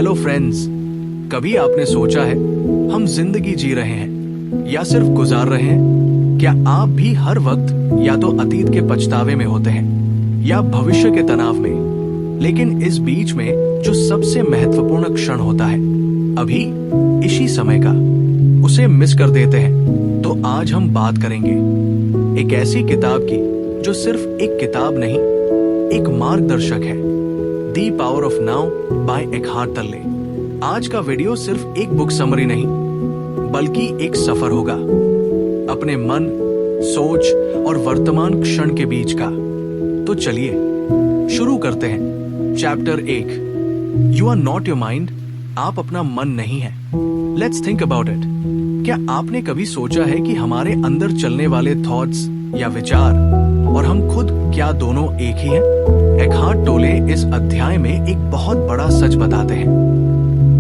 Hello friends, कभी आपने सोचा है हम जिंदगी जी रहे हैं या सिर्फ गुजार रहे हैं? क्या आप भी हर वक्त या तो अतीत के पछतावे में होते हैं या भविष्य के तनाव में, लेकिन इस बीच में जो सबसे महत्वपूर्ण क्षण होता है अभी इसी समय का, उसे मिस कर देते हैं। तो आज हम बात करेंगे एक ऐसी किताब की जो सिर्फ एक किताब नहीं, एक मार्गदर्शक है, the power of now by Eckhart Tolle. आज का वीडियो सिर्फ एक बुक समरी नहीं, बल्कि एक सफर होगा अपने मन, सोच और वर्तमान क्षण के बीच का। तो चलिए शुरू करते हैं। Chapter 1, you are not your mind. आप अपना मन नहीं है। Let's think about it. क्या आपने कभी सोचा है कि हमारे अंदर चलने वाले थॉट्स या विचार और हम खुद क्या दोनों एक ही हैं? एकहार्ट टोले इस अध्याय में एक बहुत बड़ा सच बताते हैं।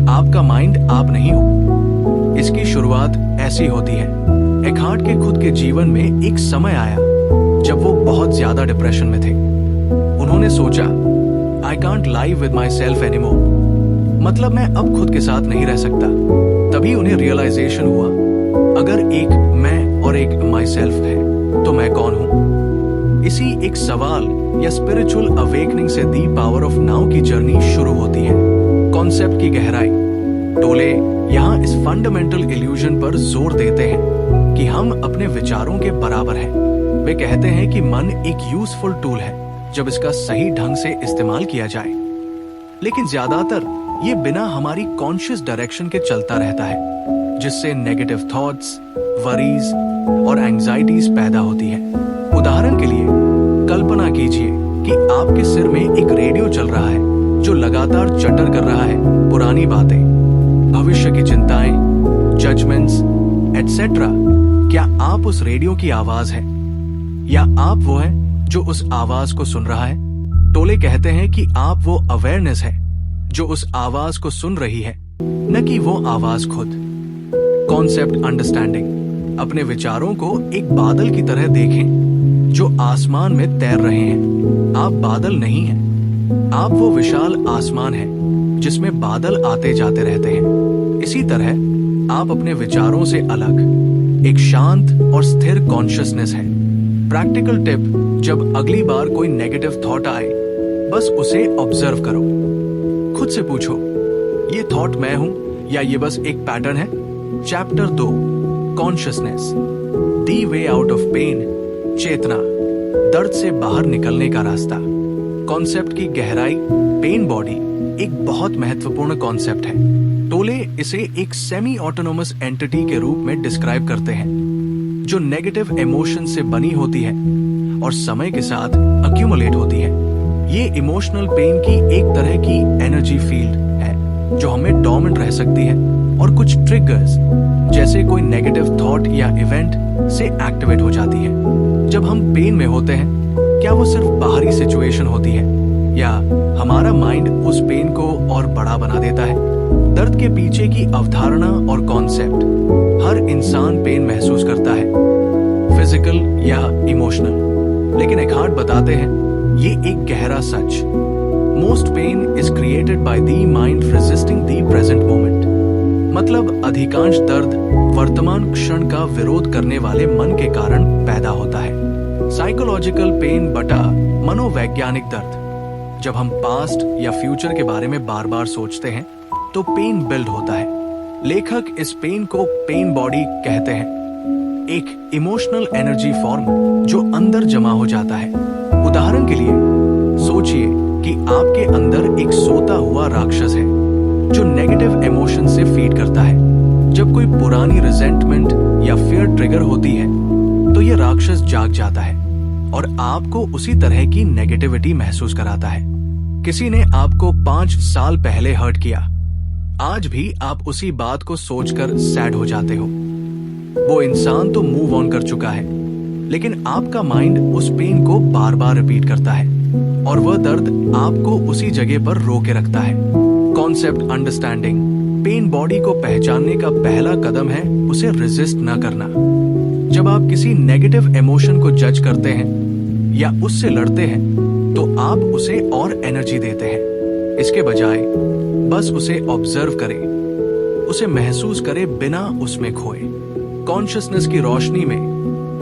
आपका माइंड आप नहीं हो। इसकी शुरुआत ऐसी होती है। एकहार्ट के खुद के जीवन में एक समय आया जब वो बहुत ज्यादा डिप्रेशन में थे। उन्होंने सोचा, I can't live with my self anymore. मतलब मैं अब खुद के साथ नहीं रह सकता। तभी उन्हें रियलाइजेशन हुआ, अगर एक मैं और एक माई सेल्फ है तो मैं कौन हूं? इसी एक सवाल या स्पिरिचुअल अवेकनिंग से दी पावर ऑफ नाउ की जर्नी शुरू होती है। कॉन्सेप्ट की गहराई। टोले यहाँ इस फंडामेंटल इल्यूजन पर जोर देते हैं कि हम अपने विचारों के बराबर हैं। वे कहते हैं कि मन एक यूजफुल टूल है जब इसका सही ढंग से इस्तेमाल किया जाए, लेकिन ज्यादातर ये बिना हमारी कॉन्शियस डायरेक्शन के चलता रहता है, जिससे नेगेटिव थॉट्स, वरीज और एंजाइटीज पैदा होती है। उदाहरण के लिए कल्पना कीजिए कि आपके सिर में एक रेडियो चल रहा है जो लगातार चटर कर रहा है पुरानी बातें, भविष्य की चिंताएं, जजमेंट्स एटसेट्रा। क्या आप उस रेडियो की आवाज है या आप वो हैं जो उस आवाज को सुन रहा है? टोले कहते हैं कि आप वो अवेयरनेस है जो उस आवाज को सुन रही है, न कि वो आवाज खुद। Concept understanding. अपने विचारों को एक बादल की तरह देखें जो आसमान में तैर रहे हैं। आप बादल नहीं हैं, आप वो विशाल आसमान है जिसमें बादल आते जाते रहते हैं। इसी तरह आप अपने विचारों से अलग एक शांत और स्थिर कॉन्शियसनेस है। प्रैक्टिकल टिप, जब अगली बार कोई नेगेटिव थॉट आए, बस उसे ऑब्जर्व करो। खुद से पूछो, ये थॉट मैं हूं या ये बस एक पैटर्न है? Chapter 2, consciousness, the way out of pain. चेतना, दर्द से बाहर निकलने का रास्ता। कॉन्सेप्ट की गहराई। पेन बॉडी एक बहुत महत्वपूर्ण कॉन्सेप्ट है। टोले इसे एक सेमी ऑटोनोमस एंटिटी के रूप में डिस्क्राइब करते हैं जो नेगेटिव इमोशन से बनी होती है और समय के साथ अक्यूमुलेट होती है। ये इमोशनल पेन की एक तरह की एनर्जी फील्ड है जो हमें डोमिनेट रह सकती है और कुछ ट्रिगर्स जैसे कोई नेगेटिव थॉट या इवेंट से एक्टिवेट हो जाती है। जब हम पेन में होते हैं, क्या वो सिर्फ बाहरी सिचुएशन होती है या हमारा माइंड उस पेन को और बड़ा बना देता है? दर्द के पीछे की अवधारणा और कॉन्सेप्ट। हर इंसान पेन महसूस करता है, फिजिकल या इमोशनल, लेकिन एकहार्ट बताते हैं ये एक गहरा सच। Most pain is created by the mind resisting the present moment. मतलब अधिकांश दर्द वर्तमान क्षण का विरोध करने वाले मन के कारण पैदा होता है। साइकोलॉजिकल पेन बटा मनोवैज्ञानिक दर्द। जब हम पास्ट या फ्यूचर के बारे में बार बार सोचते हैं तो पेन बिल्ड होता है। लेखक इस पेन को पेन बॉडी कहते हैं, एक इमोशनल एनर्जी फॉर्म जो अंदर जमा हो जाता है। उदाहरण के लिए सोचिए कि आपके अंदर एक सोता हुआ राक्षस है जो नेगेटिव इमोशन से फीड करता है। जब कोई पुरानी रिजेंटमेंट या फियर ट्रिगर होती है तो ये राक्षस जाग जाता है और आपको उसी तरह की नेगेटिविटी महसूस कराता है। किसी ने आपको 5 साल पहले हर्ट किया, आज भी आप उसी बात को सोचकर सैड हो जाते हो। वो इंसान तो मूव ऑन कर चुका है, लेकिन आपका माइंड उस पेन को बार बार रिपीट करता है और वह दर्द आपको उसी जगह पर रोके रखता है। Concept understanding. पेन बॉडी को पहचानने का पहला कदम है उसे रेजिस्ट न करना। जब आप किसी नेगेटिव इमोशन को जज करते हैं या उससे लड़ते हैं तो आप उसे और एनर्जी देते हैं। इसके बजाय बस उसे ऑब्जर्व करे, उसे महसूस करे बिना उसमें खोए। कॉन्शियसनेस की रोशनी में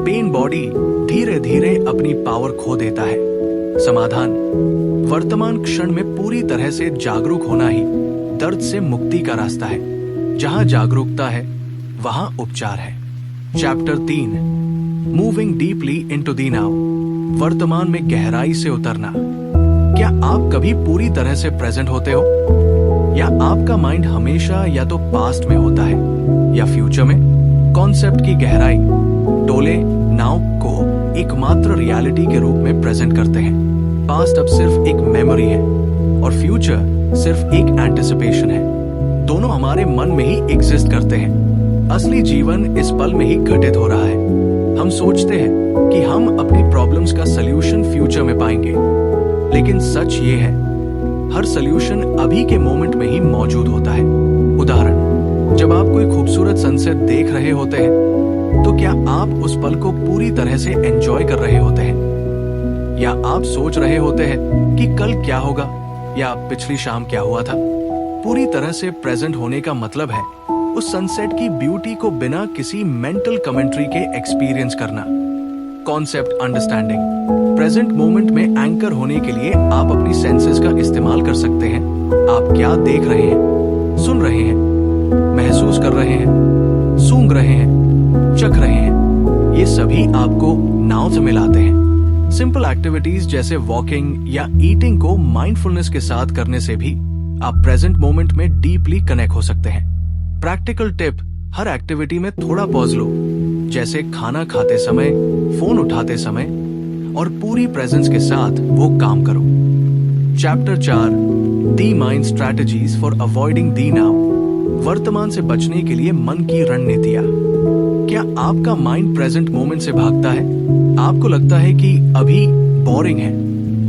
पेन बॉडी धीरे धीरे अपनी पावर खो देता है। समाधान, वर्तमान क्षण में पूरी तरह से जागरूक होना ही दर्द से मुक्ति का रास्ता है। जहां जागरूकता है वहां उपचार है। Chapter 3, moving deeply into the now, वर्तमान में गहराई से उतरना। क्या आप कभी पूरी तरह से प्रेजेंट होते हो, या आपका माइंड हमेशा या तो पास्ट में होता है या फ्यूचर में? कॉन्सेप्ट की गहराई, टोले नाउ को एकमात्र रियलिटी के रूप में प्रेजेंट करते हैं। पास्ट अब सिर्फ एक मेमोरी है और फ्यूचर सिर्फ एक एंटिसिपेशन है। दोनों हमारे मन में ही एग्जिस्ट करते हैं। असली जीवन इस पल में ही घटित हो रहा है। हम सोचते हैं कि हम अपनी प्रॉब्लम्स का सलूशन फ्यूचर में पाएंगे, लेकिन सच ये है, हर सलूशन अभी के मोमेंट में ही मौजूद होता है। उदाहरण, जब आप कोई खूबसूरत सनसेट देख रहे होते हैं, तो क्या आप उस पल को पूरी तरह से एंजॉय कर रहे होते हैं, या आप सोच रहे होते हैं कि कल क्या होगा या पिछली शाम क्या हुआ था? पूरी तरह से प्रेजेंट होने का मतलब है उस सनसेट की ब्यूटी को बिना किसी मेंटल कमेंट्री के एक्सपीरियंस करना। कॉन्सेप्ट अंडरस्टैंडिंग, प्रेजेंट मोमेंट में एंकर होने के लिए आप अपनी सेंसेस का इस्तेमाल कर सकते हैं। आप क्या देख रहे हैं, सुन रहे हैं, महसूस कर रहे हैं, सूंघ रहे हैं, चख रहे हैं, ये सभी आपको नाउ से मिलाते हैं। सिंपल एक्टिविटीज जैसे वॉकिंग या ईटिंग को माइंडफुलनेस के साथ करने से भी आप प्रेजेंट मोमेंट में डीपली कनेक्ट हो सकते हैं। प्रैक्टिकल टिप, हर एक्टिविटी में थोड़ा पॉज लो, जैसे खाना खाते समय, फोन उठाते समय, और पूरी प्रेजेंस के साथ वो काम करो। Chapter 4, the mind strategies for avoiding the now, वर्तमान से बचने के लिए मन की रणनीतियां। क्या आपका माइंड प्रेजेंट मोमेंट से भागता है? आपको लगता है कि अभी बोरिंग है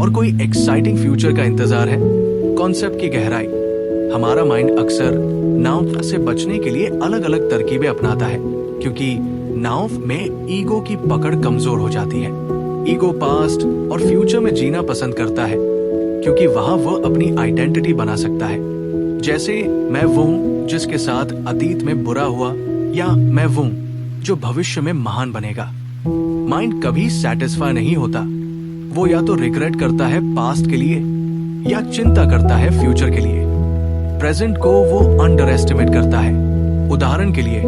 और कोई एक्साइटिंग फ्यूचर का इंतजार है? कॉन्सेप्ट की गहराई, हमारा माइंड अक्सर नाव से बचने के लिए अलग अलग तरकीबें अपनाता है, क्योंकि नाव में ईगो की पकड़ कमजोर हो जाती है। ईगो पास्ट और फ्यूचर में जीना पसंद करता है, क्योंकि वहां वह अपनी आइडेंटिटी बना सकता है। जैसे मैं वो हूं जिसके साथ अतीत में बुरा हुआ, या मैं वो हूं जो भविष्य में महान बनेगा। माइंड कभी सेटिस्फाई नहीं होता। वो या तो रिग्रेट करता है पास्ट के लिए, या चिंता करता है फ्यूचर के लिए। प्रेजेंट को वो अंडर एस्टिमेट करता है। उदाहरण के लिए,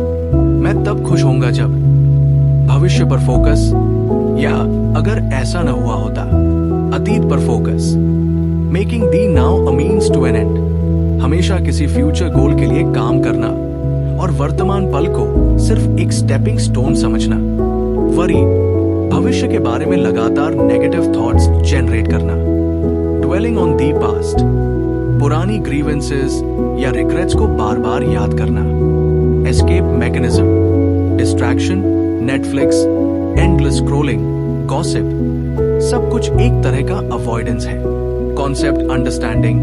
मैं तब खुश होऊंगा जब, भविष्य पर फोकस, या अगर ऐसा न हुआ होता। अतीत पर focus, making the now a means to an end, हमेशा किसी फ्यूचर गोल के लिए काम करना और वर्तमान पल को सिर्फ एक स्टेपिंग स्टोन समझना। वरी, भविष्य के बारे में लगातार नेगेटिव थॉट्स जनरेट करना। ड्वेलिंग ऑन दी पास्ट, पुरानी ग्रीवेंसेस या रिग्रेट्स को बार बार याद करना। Escape mechanism, distraction, Netflix, endless scrolling, gossip, सब कुछ एक तरह का अवॉइडेंस है। Concept understanding,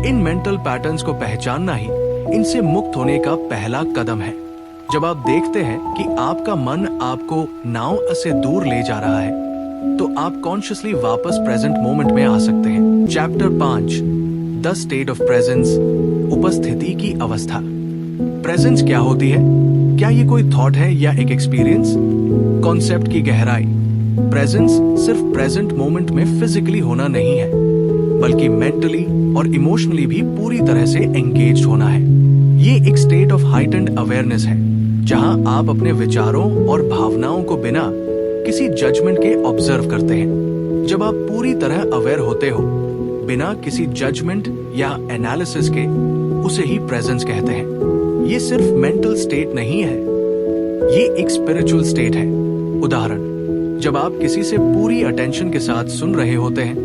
in mental patterns को पहचानना ही इनसे मुक्त होने का पहला कदम है। जब आप देखते हैं कि आपका मन आपको नाउ से दूर ले जा रहा है, तो आप कॉन्शियसली वापस प्रेजेंट मोमेंट में आ सकते हैं। Chapter 5, the state of presence, उपस्थिति की अवस्था। प्रेजेंस क्या होती है? क्या ये कोई थॉट है या एक एक्सपीरियंस? कॉन्सेप्ट की गहराई, प्रेजेंस सिर्फ प्रेजेंट मोमेंट में फिजिकली होना नहीं है, बल्कि मेंटली और इमोशनली भी पूरी तरह से एंगेज्ड होना है। ये एक स्टेट ऑफ हाइटेंड अवेयरनेस है, जहां आप अपने विचारों और भावनाओं को बिना किसी जजमेंट के ऑब्जर्व करते हैं। जब आप पूरी तरह अवेयर होते हो, बिना किसी जजमेंट या एनालिसिस के, उसे ही प्रेजेंस कहते हैं। ये सिर्फ मेंटल स्टेट नहीं है, ये एक स्पिरिचुअल स्टेट है। उदाहरण, जब आप किसी से पूरी अटेंशन के साथ सुन रहे होते हैं,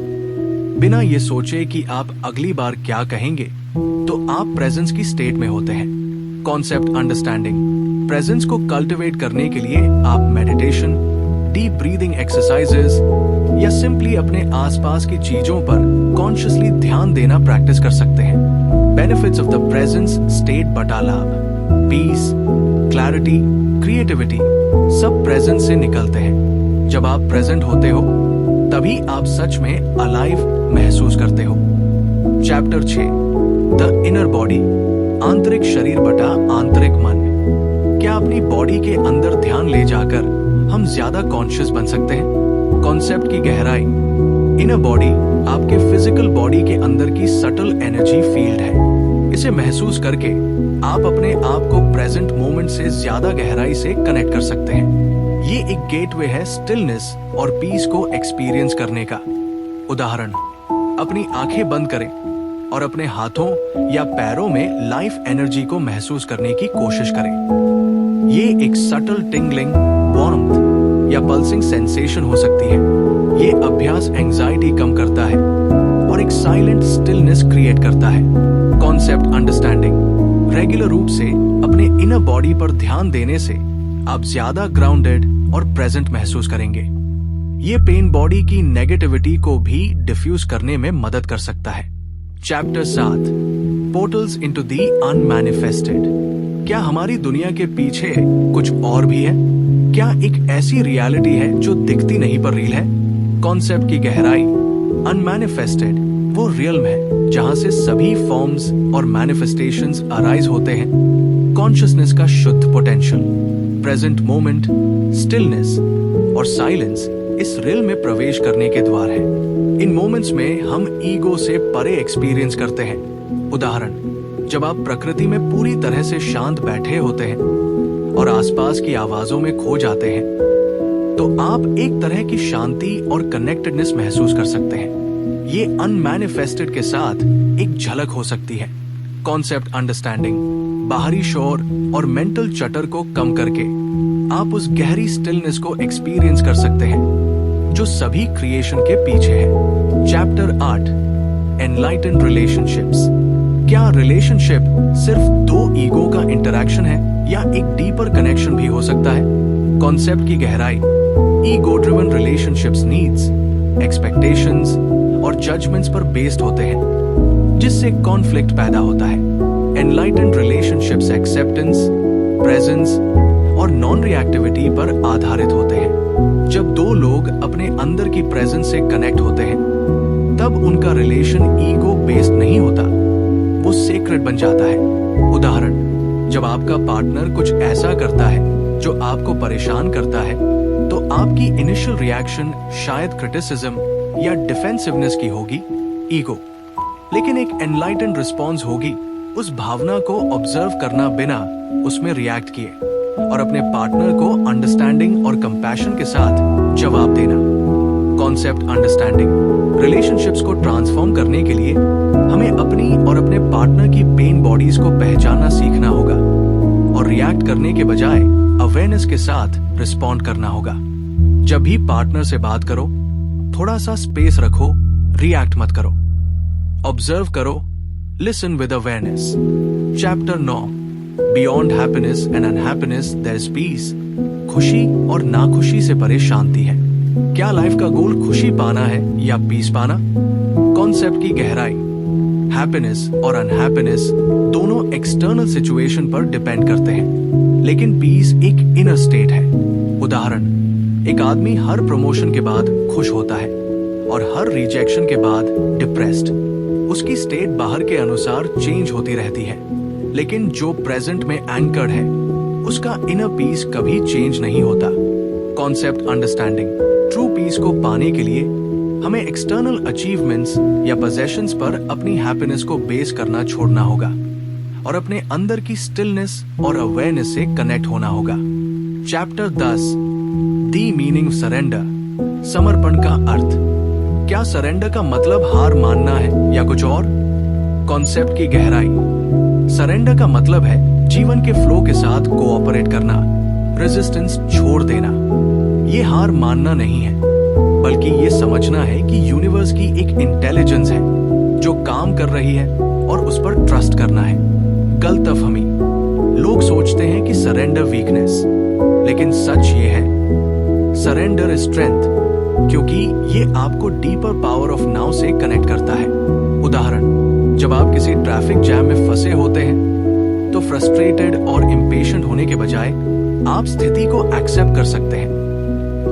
बिना ये सोचे कि आप अगली बार क्या कहेंगे, तो आप प्रेजेंस की स्टेट में होते हैं। कॉन्सेप्ट अंडरस्टैंडिंग, प्रेजेंस को कल्टिवेट करने के लिए आप मेडिटेशन, डीप ब्रीदिंग एक्सरसाइजेस, या सिंपली अपने आसपास की चीजों पर कॉन्शियसली ध्यान देना प्रैक्टिस कर सकते हैं। Benefits of the presence state बटा लाभ, पीस, क्लैरिटी, क्रिएटिविटी, सब प्रेजेंस से निकलते हैं। जब आप प्रेजेंट होते हो, तभी आप सच में अलाइव महसूस करते हो। चैप्टर 6, द इनर बॉडी, आंतरिक शरीर बटा आंतरिक मन। क्या अपनी बॉडी के अंदर ध्यान ले जाकर हम ज्यादा कॉन्शियस बन सकते हैं? कॉन्सेप्ट की गहराई। इनर बॉडी आपके फिजिकल बॉडी के अंदर की सटल एनर्जी फील्ड है। इसे महसूस करके आप अपने आप को प्रेजेंट मोमेंट से ज्यादा गहराई से कनेक्ट कर सकते हैं। ये एक गेटवे है स्टिलनेस और पीस को एक्सपीरियंस करने का। उदाहरण, अपनी आंखें बंद करें और अपने हाथों या पैरों में लाइफ एनर्जी को महसूस करने की कोशिश करें। ये एक सटल टिंगलिंग, वार्मथ या पल्सिंग सेंसेशन हो सकती है। ये अभ्यास एंजाइटी कम करता है और एक साइलेंट स्टिलनेस क्रिएट करता है। Concept understanding. रेगुलर रूप से अपने इनर बॉडी पर ध्यान देने से आप ज्यादा ग्राउंडेड और प्रेजेंट महसूस करेंगे। ये पेन बॉडी की नेगेटिविटी को भी डिफ्यूज करने में मदद कर सकता है। Chapter 7, portals into the unmanifested. क्या हमारी दुनिया के पीछे कुछ और भी है? क्या एक ऐसी रियलिटी है जो दिखती नहीं पर रियल है? कॉन्सेप्ट की गहराई। अनमैनिफेस्टेड वो रियल्म है जहां से सभी फॉर्म्स और मैनिफेस्टेशंस अराइज होते हैं। कॉन्शियसनेस का शुद्ध पोटेंशियल, प्रेजेंट मोमेंट, स्टिलनेस और साइलेंस इस रियल में प्रवेश करने के द्वार है। इन मोमेंट्स में हम ईगो से परे एक्सपीरियंस करते हैं। उदाहरण, जब आप प्रकृति में पूरी तरह से शांत बैठे होते हैं और आसपास की आवाजों में खो जाते हैं, तो आप एक तरह की शांति और कनेक्टेडनेस महसूस कर सकते हैं। ये अनमैनिफेस्टेड के साथ एक झलक हो सकती है। Concept understanding. बाहरी शोर और मेंटल चटर को कम करके आप उस गहरी स्टिलनेस को एक्सपीरियंस कर सकते हैं जो सभी क्रिएशन के पीछे है। Chapter 8, enlightened relationships. क्या रिलेशनशिप सिर्फ दो ईगो का इंटरैक्शन है या एक डीपर कनेक्शन भी हो सकता है? कॉन्सेप्ट की गहराई। Ego driven relationships needs, expectations और जजमेंट्स पर बेस्ड होते हैं, जिससे कॉन्फ्लिक्ट पैदा होता है। एनलाइटेंड रिलेशनशिप्स एक्सेप्टेंस, प्रेजेंस और नॉन रिएक्टिविटी पर आधारित होते हैं। जब दो लोग अपने अंदर की प्रेजेंस से कनेक्ट होते हैं, तब उनका रिलेशन ईगो बेस्ड नहीं होता, वो सेक्रेट बन जाता है। उदाहरण, जब आपका पार्टनर कुछ ऐसा करता है जो आपको परेशान करता है, तो आपकी इनिशियल रिएक्शन शायद क्रिटिसिज्म या डिफेंसिवनेस की होगी, ईगो। लेकिन एक एनलाइटेंड रिस्पॉन्स होगी उस भावना को ऑब्जर्व करना बिना उसमें रिएक्ट किए और अपने पार्टनर को अंडरस्टैंडिंग और कंपैशन के साथ जवाब देना। Concept understanding. रिलेशनशिप्स को ट्रांसफॉर्म करने के लिए हमें अपनी और अपने पार्टनर की पेन बॉडीज को पहचानना सीखना होगा और रिएक्ट करने के बजाय अवेयरनेस के साथ रिस्पॉन्ड करना होगा। जब भी पार्टनर से बात करो, थोड़ा सा स्पेस रखो, रिएक्ट मत करो। ऑब्जर्व करो, listen with awareness. Chapter 9, beyond happiness and unhappiness there is peace. खुशी और नाखुशी से परे शांति है। क्या लाइफ का गोल खुशी पाना है या पीस पाना? कॉन्सेप्ट की गहराई। हैप्पीनेस और अनहैप्पीनेस दोनों एक्सटर्नल सिचुएशन पर डिपेंड करते हैं, लेकिन पीस एक इनर स्टेट है। उदाहरण, एक आदमी हर प्रमोशन के बाद खुश होता है और हर रिजेक्शन के बाद डिप्रेस्ड। उसकी स्टेट बाहर के अनुसार चेंज होती रहती है, लेकिन जो प्रेजेंट में एंकर्ड है, उसका इनर पीस कभी चेंज नहीं होता। Concept understanding. ट्रू पीस को पाने के लिए हमें एक्सटर्नल अचीवमेंट्स या पोजेशंस पर अपनी हैप्पीनेस को बेस करना छोड़ना होगा और अपने अंदर की स्टिलनेस और अवेयरनेस से कनेक्ट होना होगा। Chapter 10, the meaning surrender. समर्पण का अर्थ। क्या सरेंडर का मतलब हार मानना है या कुछ और? कॉन्सेप्ट की गहराई। सरेंडर का मतलब है जीवन के फ्लो के साथ कोऑपरेट करना, रेजिस्टेंस छोड़ देना। ये हार मानना नहीं है, बल्कि ये समझना है कि यूनिवर्स की एक इंटेलिजेंस है जो काम कर रही है और उस पर ट्रस्ट करना है। गलतफहमी। लोग सोचते हैं कि सरेंडर वीकनेस, लेकिन सच ये है सरेंडर इज स्ट्रेंथ, क्योंकि ये आपको डीपर पावर ऑफ नाउ से कनेक्ट करता है। उदाहरण, जब आप किसी ट्रैफिक जैम में फंसे होते हैं, तो फ्रस्ट्रेटेड और इम्पेशेंट होने के बजाय आप स्थिति को एक्सेप्ट कर सकते हैं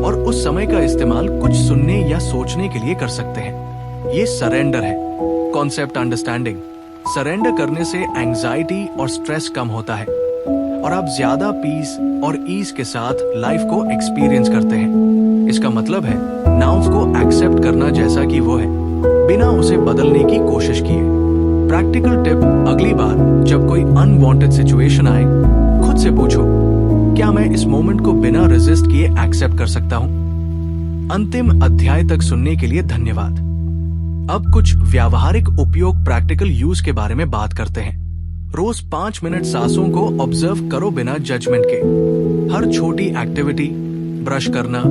और उस समय का इस्तेमाल कुछ सुनने या सोचने के लिए कर सकते हैं। ये सरेंडर है। Concept understanding. सरेंडर करने से एंजाइटी और स्ट्रेस कम होता है और आप ज्यादा पीस और ईज के साथ लाइफ को एक्सपीरियंस करते हैं। इसका मतलब है ना उसको एक्सेप्ट करना जैसा कि वो है, बिना उसे बदलने की कोशिश किए। प्रैक्टिकल टिप, अगली बार जब कोई अनवांटेड सिचुएशन आए, खुद से पूछो, क्या मैं इस मोमेंट को बिना रेजिस्ट किए एक्सेप्ट कर सकता हूं? अंतिम अध्याय तक सुनने के लिए धन्यवाद। अब कुछ व्यावहारिक उपयोग, प्रैक्टिकल यूज के बारे में बात करते हैं। रोज 5 मिनट सांसों को ऑब्जर्व करो बिना जजमेंट के। हर छोटी एक्टिविटी, ब्रश करना,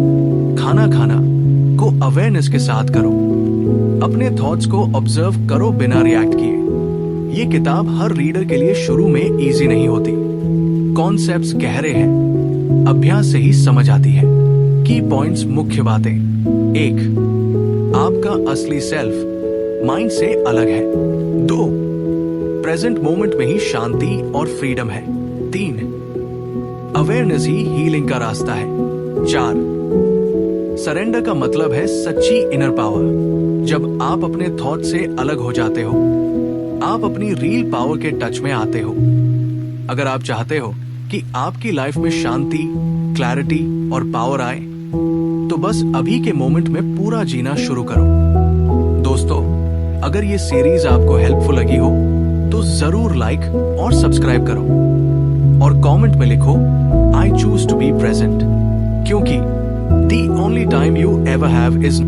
खाना खाना को अवेयरनेस के साथ करो। अपने थॉट्स को ऑब्जर्व करो बिना रिएक्ट किए। ये किताब हर रीडर के लिए शुरू में इजी नहीं होती। कॉन्सेप्ट्स गहरे हैं, अभ्यास से ही समझ आती है। की पॉइंट्स, मुख्य बातें। 1, आपका असली सेल्फ माइंड से अलग है। 2, प्रेजेंट मोमेंट में ही शांति और फ्रीडम है। 3, अवेयरनेस ही हीलिंग का रास्ता है। 4, सरेंडर का मतलब है सच्ची इनर पावर। जब आप अपने थॉट से अलग हो जाते हो, आप अपनी रियल पावर के टच में आते हो। अगर आप चाहते हो कि आपकी लाइफ में शांति, क्लैरिटी और पावर आए, तो बस अभी के मोमेंट में पूरा जीना शुरू करो। दोस्तों, अगर ये सीरीज आपको हेल्पफुल लगी हो तो जरूर लाइक और सब्सक्राइब करो और कमेंट में लिखो, I choose to be present, क्योंकि the only time you ever have is